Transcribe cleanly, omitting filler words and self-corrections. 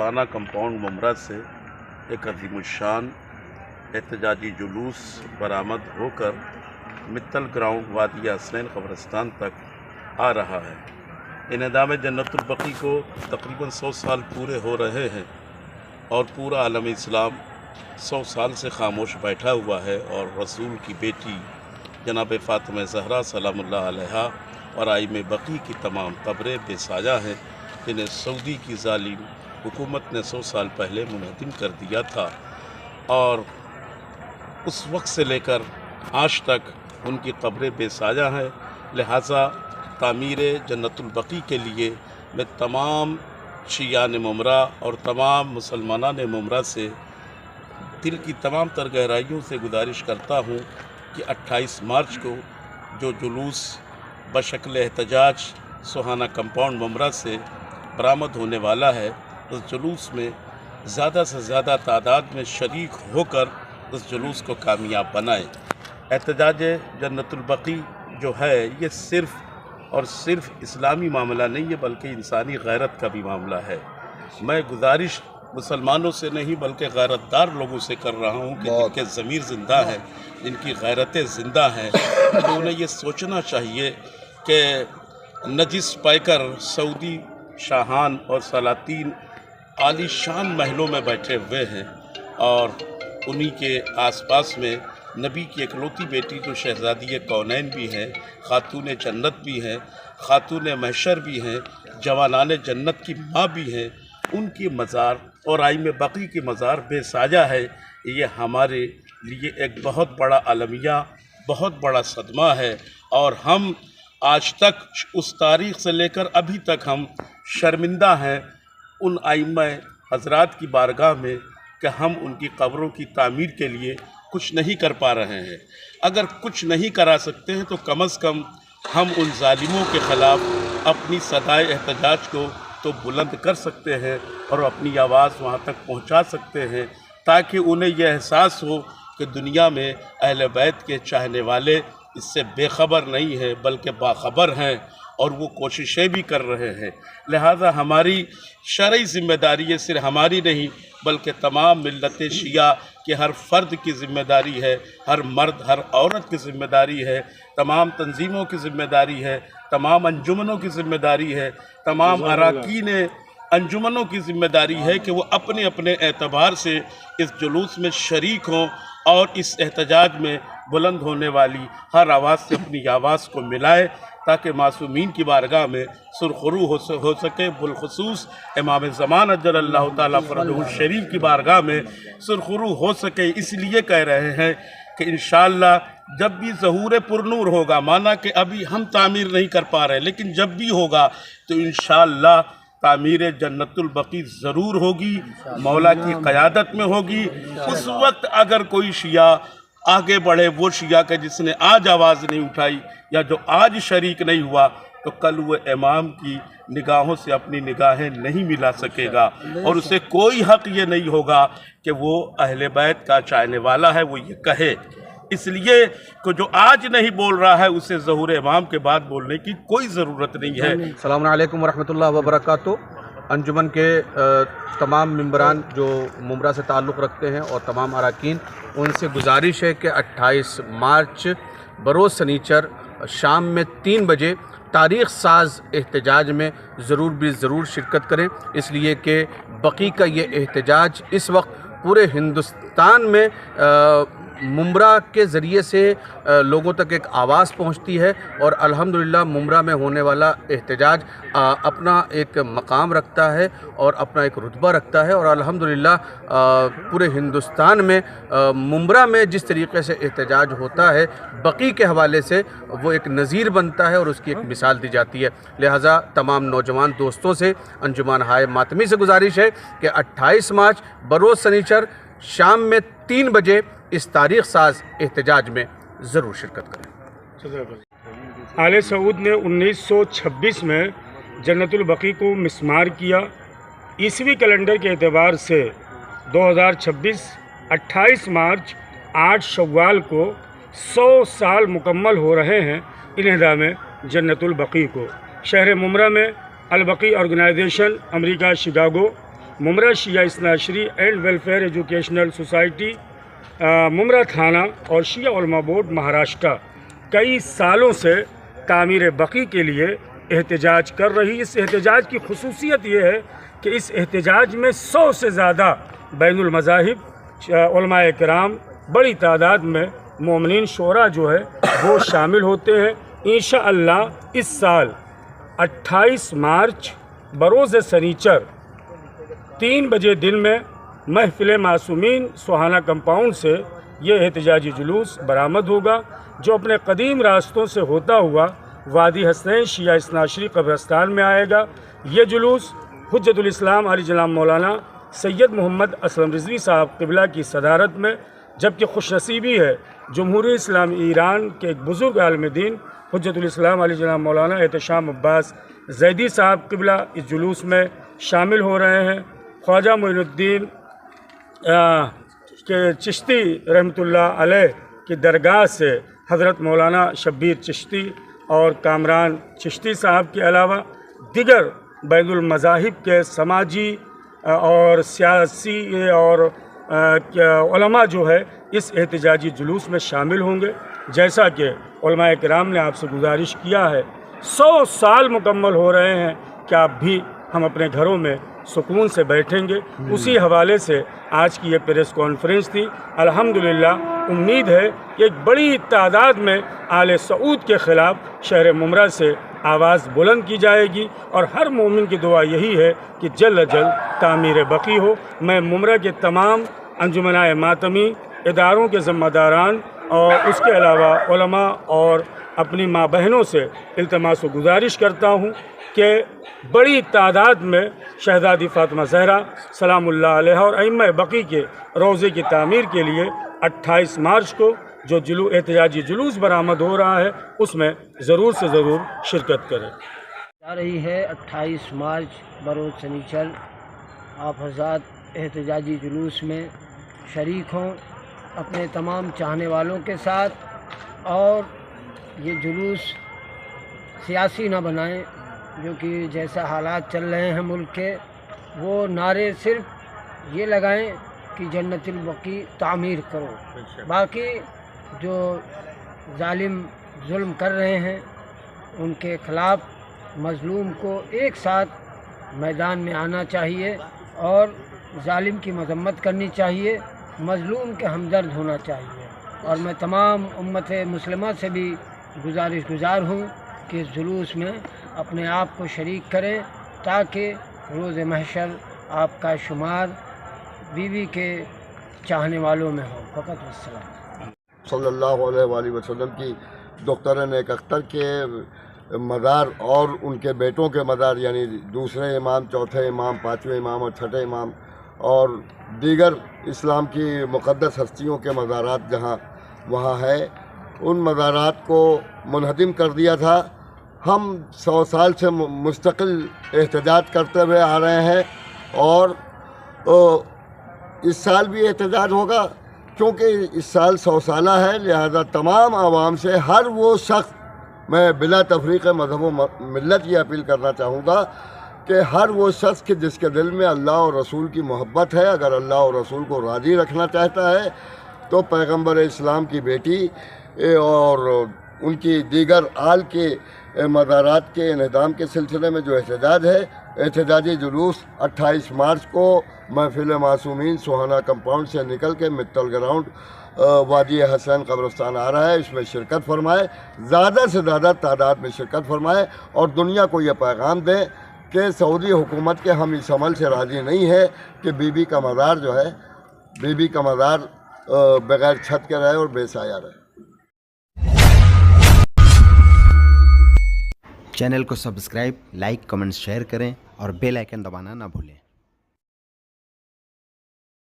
सोहाना compound Mumbra से एक अजीमुशान एहतजाजी जुलूस बरामद होकर मित्तल ग्राउंड वादिया हसनैन कब्रिस्तान तक आ रहा है। इनेदाम जन्नतुल बकी को तकरीबन 100 साल पूरे हो रहे हैं और पूरा आलम इस्लाम 100 साल से खामोश बैठा हुआ है और रसूल की बेटी जनाब फ़ातिमा ज़हरा सलामुल्लाह अलैहा और आइम बकी की तमाम कब्रें बेसाजा हैं, जिन्हें सऊदी की जालिम हुकूमत ने 100 साल पहले मुनहदिम कर दिया था और उस वक्त से लेकर आज तक उनकी कब्रें बेसाजा हैं। लिहाजा तामीर जन्नतुल बकी के लिए मैं तमाम शियान मुमरा और तमाम मुसलमानान मुमरा से दिल की तमाम तर गहराइयों से गुजारिश करता हूँ कि 28 मार्च को जो जुलूस बशक्ल एहतजाज सोहाना कंपाउंड मुमरा से बरामद होने वाला है, उस जुलूस में ज़्यादा से ज़्यादा तादाद में शरीक होकर उस जुलूस को कामयाब बनाएं। एहतजाज जन्नतुल बकी जो है ये सिर्फ़ और सिर्फ इस्लामी मामला नहीं है बल्कि इंसानी गैरत का भी मामला है। मैं गुजारिश मुसलमानों से नहीं बल्कि गैरतदार लोगों से कर रहा हूँ कि जिनके ज़मीर ज़िंदा है, जिनकी गैरतें ज़िंदा हैं, तो उन्हें ये सोचना चाहिए कि नजिस पायकर सऊदी शाहान और सलातीन आलीशान महलों में बैठे हुए हैं और उन्हीं के आसपास में नबी की इकलौती बेटी जो शहज़ादी कौनैन भी हैं, खातून जन्नत भी हैं, खातून महशर भी हैं, जवानान जन्नत की माँ भी हैं, उनकी मज़ार और आइम बकी की मज़ार बेसाजा है। ये हमारे लिए एक बहुत बड़ा अलमिया, बहुत बड़ा सदमा है और हम आज तक उस तारीख़ से लेकर अभी तक हम शर्मिंदा हैं उन आइम्मा हज़रात की बारगाह में कि हम उनकी कब्रों की तामीर के लिए कुछ नहीं कर पा रहे हैं। अगर कुछ नहीं करा सकते हैं तो कम अज़ कम हम उन ज़ालिमों के ख़िलाफ़ अपनी सदाए एहतजाज को तो बुलंद कर सकते हैं और अपनी आवाज़ वहाँ तक पहुँचा सकते हैं ताकि उन्हें यह एहसास हो कि दुनिया में अहले बैत के चाहने वाले इससे बेखबर नहीं हैं बल्कि बाखबर हैं और वो कोशिशें भी कर रहे हैं। लिहाजा हमारी शरई ज़िम्मेदारी है, सिर्फ हमारी नहीं बल्कि तमाम मिल्लत शिया के हर फ़र्द की ज़िम्मेदारी है, हर मर्द हर औरत की ज़िम्मेदारी है, तमाम तंजीमों की ज़िम्मेदारी है, तमाम अंजुमनों की ज़िम्मेदारी है, तमाम अराकीन अंजुमनों की ज़िम्मेदारी है कि वो अपने अपने एतबार से इस जुलूस में शरीक हों और इस एहतजाज में बुलंद होने वाली हर आवाज़ से अपनी आवाज़ को मिलाए ताकि मासूमीन की बारगाह में सुरखरू हो सके। बिलखुसूस इमाम ज़मान अज्जलल्लाहु ताला फ़रजहु शरीफ की बारगाह में सुरखरू हो सके। इसलिए कह रहे हैं कि इंशाअल्लाह जब भी ज़हूर पुरनूर होगा, माना कि अभी हम तामीर नहीं कर पा रहे लेकिन जब भी होगा तो इंशाअल्लाह तामीर जन्नतुल बकी ज़रूर होगी, मौला की क़यादत में होगी। उस वक्त अगर कोई शिया आगे बढ़े, वो शिया के जिसने आज आवाज़ नहीं उठाई या जो आज शरीक नहीं हुआ, तो कल वो इमाम की निगाहों से अपनी निगाहें नहीं मिला सकेगा और उसे कोई हक़ ये नहीं होगा कि वो अहले बैत का चाहने वाला है, वो ये कहे। इसलिए कि जो आज नहीं बोल रहा है उसे ज़हूर इमाम के बाद बोलने की कोई ज़रूरत नहीं है। अस्सलामु अलैकुम वरहमतुल्लाहि वबरकातुहू। अंजुमन के तमाम मेंबरान जो मुमरा से ताल्लुक़ रखते हैं और तमाम अरकान, उनसे गुजारिश है कि 28 मार्च बरोज़ सनीचर शाम में 3 बजे तारीख़ साज एहतजाज में ज़रूर शिरकत करें, इसलिए कि बकी का ये एहतजाज इस वक्त पूरे हिंदुस्तान में मुमरा के ज़रिए से लोगों तक एक आवाज़ पहुंचती है और अल्हम्दुलिल्लाह मुमरा में होने वाला एहतजाज अपना एक मकाम रखता है और अपना एक रुतबा रखता है और अल्हम्दुलिल्लाह पूरे हिंदुस्तान में मुमरा में जिस तरीके से एहतजाज होता है, बकी के हवाले से वो एक नज़ीर बनता है और उसकी एक मिसाल दी जाती है। लिहाजा तमाम नौजवान दोस्तों से अंजुमन हाय मातमी से गुजारिश है कि 28 मार्च बरोज़ सनीचर शाम में 3 बजे इस तारीख़ साज एहतजाज में ज़रूर शिरकत करें। आले सऊद ने 1926 में जन्नतुल बकी को मिस्मार किया। ईसवी कैलेंडर के एतबार से 2026 28 मार्च 8 शव्वाल को 100 साल मुकम्मल हो रहे हैं इनेदाम जन्नतुल बकी को। शहर मुमरा में अल बकी ऑर्गेनाइजेशन अमेरिका शिकागो मुमरा शिया इस्नाशरी and welfare educational society Mumbra थाना और शिया उलमा बोर्ड महाराष्ट्र कई सालों से तामीर बकी के लिए एहतजाज कर रही। इस एहतजाज की खुसूसियत ये है कि इस एहतजाज में 100 से ज़्यादा बैनुल मज़ाहिब उलमाए किराम बड़ी तादाद में मोमिनीन शोरा जो है वो शामिल होते हैं। इंशाअल्लाह इस साल 28 मार्च बरोज़ सनीचर 3 बजे दिन में महफिल मासूमीन सुहाना कंपाउंड से ये एहतजाजी जुलूस बरामद होगा, जो अपने कदीम रास्तों से होता हुआ वादी हसनैन शिया इस्नाशरी कब्रस्तान में आएगा। ये जुलूस हुज्जतुल इस्लाम अली जनाब मौलाना सैयद मोहम्मद असलम रिजवी साहब क़िबला की सदारत में, जबकि खुशनसीबी है जमहूरी इस्लामी ईरान के एक बुज़ुर्ग आलिम दीन हुज्जतुल इस्लाम अली जनाब मौलाना एहतशाम अब्बास ज़ैदी साहब क़िबला इस जुलूस में शामिल हो रहे हैं। ख्वाजा मोइनुद्दीन के चिश्ती रहमतुल्लाह अलैह की दरगाह से हज़रत मौलाना शब्बीर चिश्ती और कामरान चिश्ती साहब के अलावा दिगर बैनुल मज़ाहिब के समाजी और सियासी और उलमा जो है इस एहतजाजी जुलूस में शामिल होंगे। जैसा कि उलमाए किराम ने आपसे गुजारिश किया है, 100 साल मुकम्मल हो रहे हैं कि आप भी हम अपने घरों में सुकून से बैठेंगे। उसी हवाले से आज की ये प्रेस कॉन्फ्रेंस थी। अल्हम्दुलिल्लाह उम्मीद है कि एक बड़ी तादाद में आले सऊद के ख़िलाफ़ शहर मुमरा से आवाज़ बुलंद की जाएगी और हर मोमिन की दुआ यही है कि जल्द अज जल्द तामीर बकी हो। मैं मुमरा के तमाम अंजुमनाए मातमी इदारों के ज़िम्मेदारान और उसके अलावा उलमा और अपनी माँ बहनों से इल्तमास व गुजारिश करता हूँ कि बड़ी तादाद में शहज़ादी फ़ातिमा ज़हरा सलामुल्लाह अलैहा और अइम्मा बकी के रोज़े की तामीर के लिए 28 मार्च को जो एहतजाजी जुलूस बरामद हो रहा है उसमें ज़रूर से ज़रूर शिरकत करें। जा रही है 28 मार्च बरोज़ सनीचर आप हज़रात एहतजाजी जुलूस में शरीक हों अपने तमाम चाहने वालों के साथ, और ये जुलूस सियासी ना बनाएं, जो कि जैसा हालात चल रहे हैं मुल्क के, वो नारे सिर्फ ये लगाएं कि जन्नतुल बकी तामीर करो। बाकी जो जालिम जुल्म कर रहे हैं उनके ख़िलाफ़ मज़लूम को एक साथ मैदान में आना चाहिए और जालिम की मज़म्मत करनी चाहिए, मज़लूम के हमदर्द होना चाहिए। और मैं तमाम उम्मत मुस्लिमा से भी गुज़ार हूँ कि इस जुलूस में अपने आप को शरीक करें ताकि रोज़ महशर आपका शुमार बीवी के चाहने वालों में हो। फ़कत वस्सलाम। सल्लल्लाहु अलैहि वसल्लम की दुख्तर नेक अख्तर के मज़ार और उनके बेटों के मज़ार, यानी दूसरे इमाम, चौथे इमाम, पाँचवें इमाम और छठे इमाम और दीगर इस्लाम की मुक़द्दस हस्तियों के मज़ारात जहाँ वहाँ है, उन मज़ारात को मुनहदिम कर दिया था। हम 100 साल से मुस्तकिल एहतजाज करते हुए आ रहे हैं और इस साल भी एहतजाज होगा, क्योंकि इस साल 100 साला है। लिहाजा तमाम आवाम से हर वो शख्स, मैं बिला तफरीक़ मज़हब व मिल्लत ये अपील करना चाहूँगा कि हर वो शख्स के जिसके दिल में अल्लाह और रसूल की मोहब्बत है, अगर अल्लाह और रसूल को राज़ी रखना चाहता है तो पैगम्बर इस्लाम की बेटी और उनकी दीगर आल के मज़ारात के इन्हदाम के सिलसिले में जो एहतजाज है, एहतजाजी जुलूस 28 मार्च को महफिल मासूमीन सुहाना कंपाउंड से निकल के मित्तल ग्राउंड वादी हसन कब्रस्तान आ रहा है। इसमें शिरकत फरमाए, ज़्यादा से ज़्यादा तादाद में शिरकत फरमाए और दुनिया को ये पैगाम दें कि सऊदी हुकूमत के हम इस अमल से राज़ी नहीं है कि बीबी का मज़ार जो है, बीबी का मज़ार बग़ैर छत के रहे और बेसाया रहे। चैनल को सब्सक्राइब, लाइक, कमेंट, शेयर करें और बेल आइकन दबाना ना भूलें।